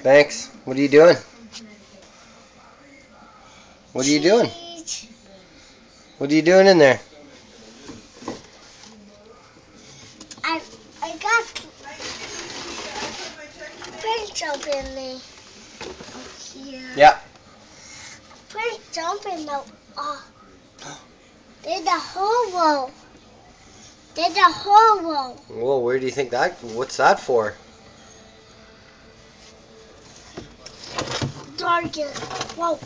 Thanks. What are you doing? What are you doing? What are you doing in there? I got Prince jump in there. Here. Yeah. Prince jump in the there's a hole. There's a hole. Whoa, where do you think that? What's that for? Darken. Whoa.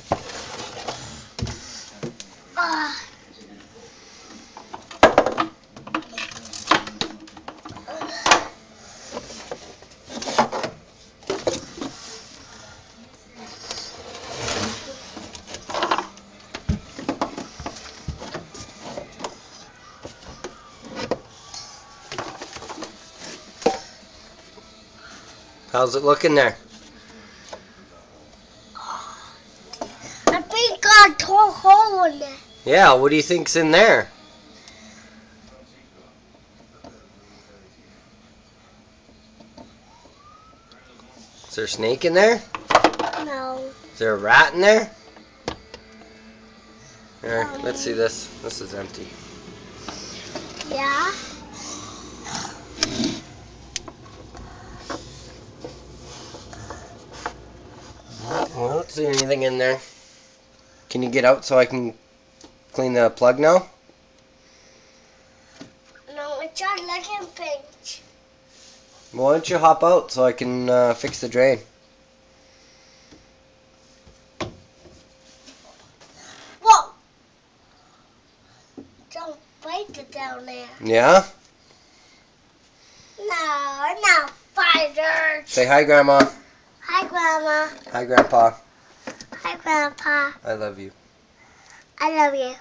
How's it looking there? I think I tore a hole in there. Yeah, what do you think's in there? Is there a snake in there? No. Is there a rat in there? Here, No. let's see this. This is empty. Yeah. I don't see anything in there. Can you get out so I can clean the plug now? No, it's not looking pink. Well, why don't you hop out so I can fix the drain? Whoa! Don't break it down there. Yeah? No fighters. Say hi, Grandma. Hi, Grandma. Hi, Grandpa. Hi, Grandpa. I love you. I love you.